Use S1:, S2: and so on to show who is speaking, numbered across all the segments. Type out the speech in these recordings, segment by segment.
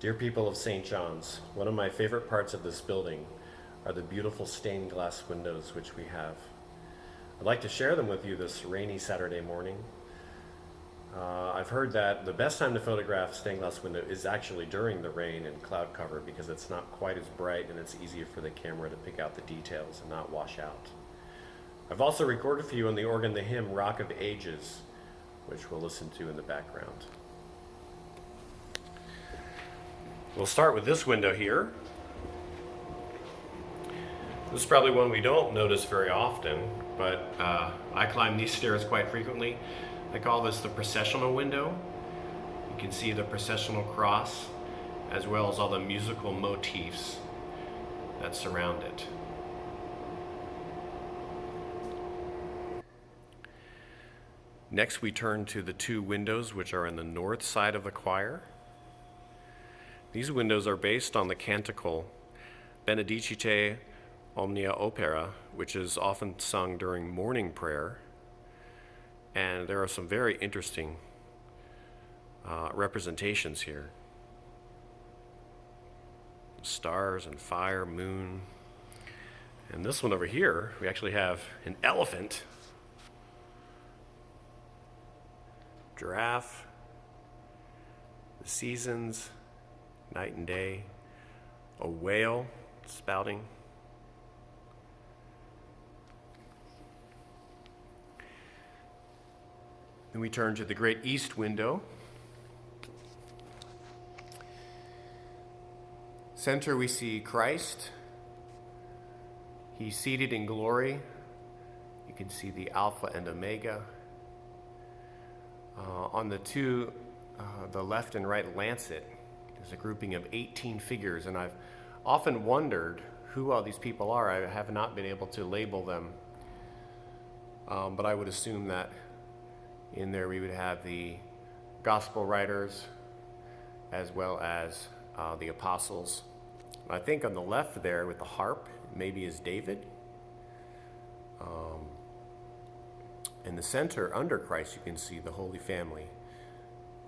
S1: Dear people of St. John's, one of my favorite parts of this building are the beautiful stained glass windows which we have. I'd like to share them with you this rainy Saturday morning. I've heard that the best time to photograph stained glass window is actually during the rain and cloud cover because it's not quite as bright and it's easier for the camera to pick out the details and not wash out. I've also recorded for you on the organ the hymn Rock of Ages, which we'll listen to in the background. We'll start with this window here. This is probably one we don't notice very often, but I climb these stairs quite frequently. I call this the processional window. You can see the processional cross as well as all the musical motifs that surround it. Next, we turn to the two windows which are in the north side of the choir. These windows are based on the canticle Benedicite Omnia Opera, which is often sung during morning prayer. And there are some very interesting representations here. Stars and fire, moon. And this one over here, we actually have an elephant, giraffe, the seasons, night and day, a whale spouting. Then we turn to the great east window. Center we see Christ. He's seated in glory. You can see the Alpha and Omega. On the two, the left and right lancet, there's a grouping of 18 figures, and I've often wondered who all these people are. I have not been able to label them, but I would assume that in there we would have the gospel writers as well as the apostles. I think on the left there with the harp maybe is David. In the center under Christ you can see the Holy Family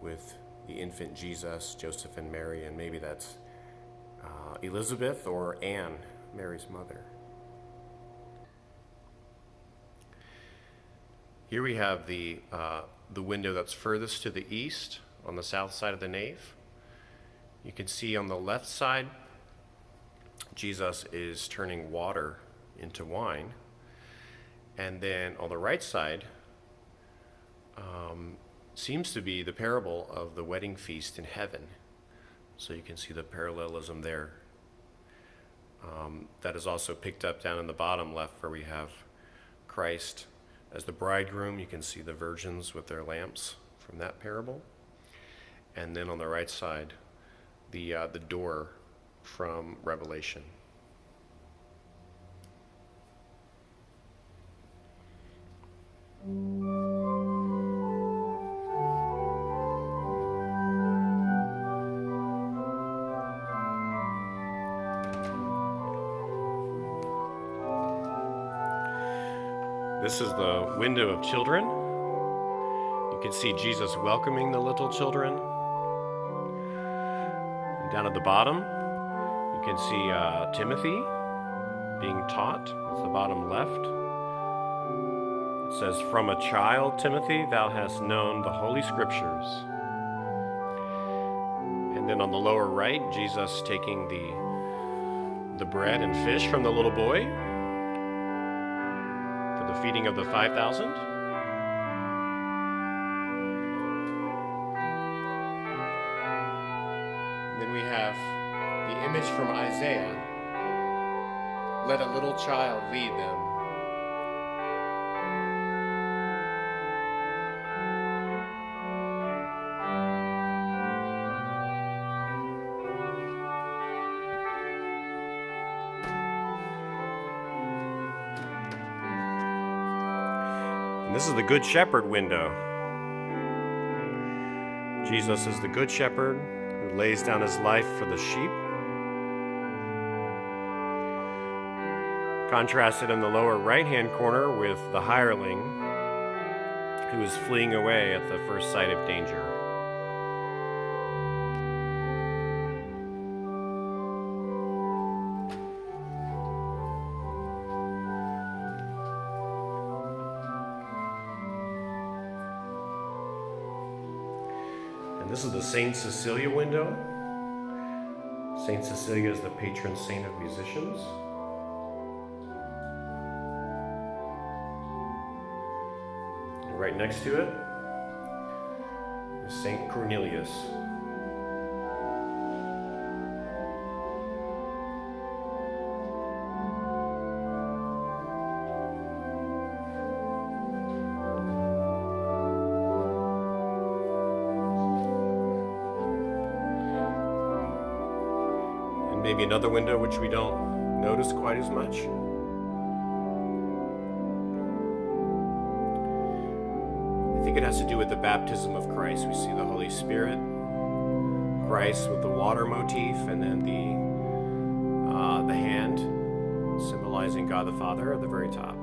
S1: with the infant Jesus, Joseph and Mary, and maybe that's Elizabeth or Anne, Mary's mother. Here we have the window that's furthest to the east on the south side of the nave. You can see on the left side, Jesus is turning water into wine. And then on the right side seems to be the parable of the wedding feast in heaven. So you can see the parallelism there. That is also picked up down in the bottom left where we have Christ as the bridegroom. You can see the virgins with their lamps from that parable. And then on the right side, the door from Revelation. This is the window of children. You can see Jesus welcoming the little children. And down at the bottom, you can see Timothy being taught. It's the bottom left. It says, "From a child, Timothy, thou hast known the Holy Scriptures." And then on the lower right, Jesus taking the bread and fish from the little boy for the feeding of the 5,000. Then we have the image from Isaiah, "Let a little child lead them." And this is the Good Shepherd window. Jesus is the Good Shepherd who lays down his life for the sheep. Contrasted in the lower right-hand corner with the hireling who is fleeing away at the first sight of danger. This is the Saint Cecilia window. Saint Cecilia is the patron saint of musicians. And right next to it is Saint Cornelius. Maybe another window which we don't notice quite as much. I think it has to do with the baptism of Christ. We see the Holy Spirit, Christ with the water motif, and then the hand symbolizing God the Father at the very top.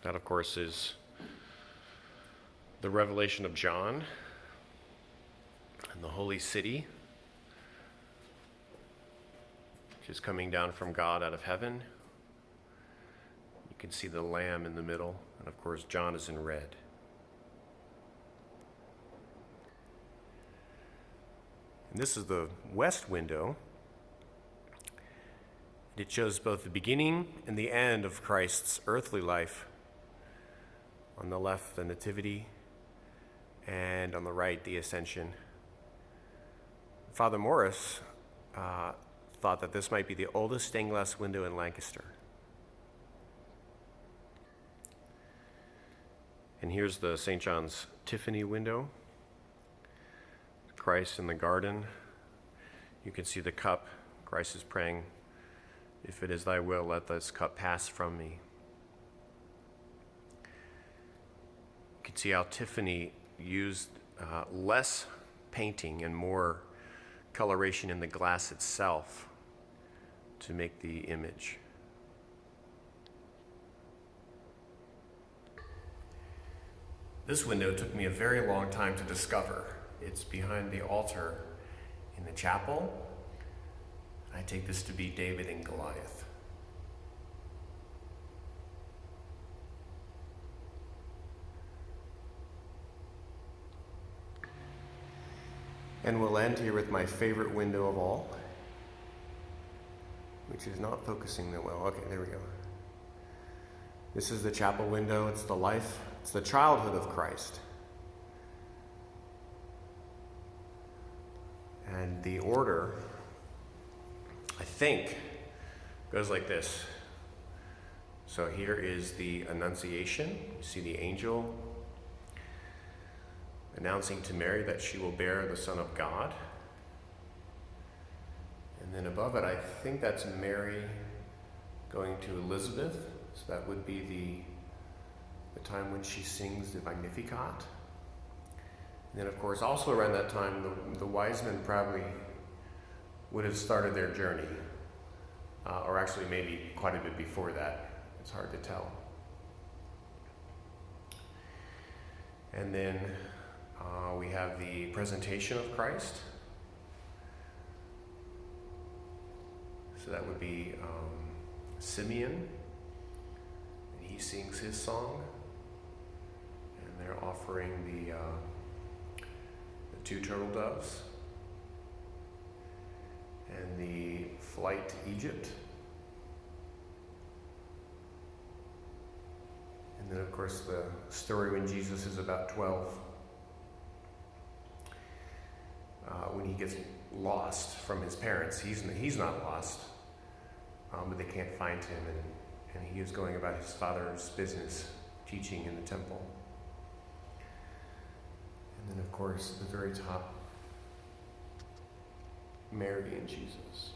S1: That, of course, is the revelation of John and the holy city, which is coming down from God out of heaven. You can see the Lamb in the middle, and of course, John is in red. And this is the west window. It shows both the beginning and the end of Christ's earthly life. On the left, the Nativity, and on the right, the Ascension. Father Morris thought that this might be the oldest stained glass window in Lancaster. And here's the St. John's Tiffany window. Christ in the garden. You can see the cup. Christ is praying, "If it is thy will, let this cup pass from me." You can see how Tiffany used less painting and more coloration in the glass itself to make the image. This window took me a very long time to discover. It's behind the altar in the chapel. I take this to be David and Goliath. And we'll end here with my favorite window of all, which is not focusing that well. Okay, there we go. This is the chapel window. It's the life, it's the childhood of Christ. And the order, I think, goes like this. So here is the Annunciation. You see the angel announcing to Mary that she will bear the Son of God. And then above it, I think that's Mary going to Elizabeth. So that would be the time when she sings the Magnificat. And then, of course, also around that time, the wise men probably would have started their journey. Or actually maybe quite a bit before that. It's hard to tell. And then we have the presentation of Christ. So that would be Simeon, and he sings his song, and they're offering the 2 turtle doves, and the flight to Egypt, and then of course the story when Jesus is about 12. When he gets lost from his parents, he's not lost, but they can't find him, and he is going about his father's business, teaching in the temple. And then, of course, at the very top, Mary and Jesus.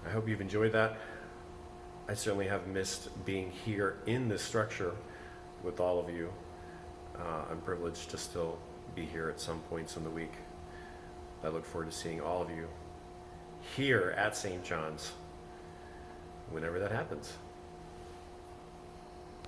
S1: I hope you've enjoyed that. I certainly have missed being here in this structure with all of you. I'm privileged to still be here at some points in the week. I look forward to seeing all of you here at St. John's whenever that happens.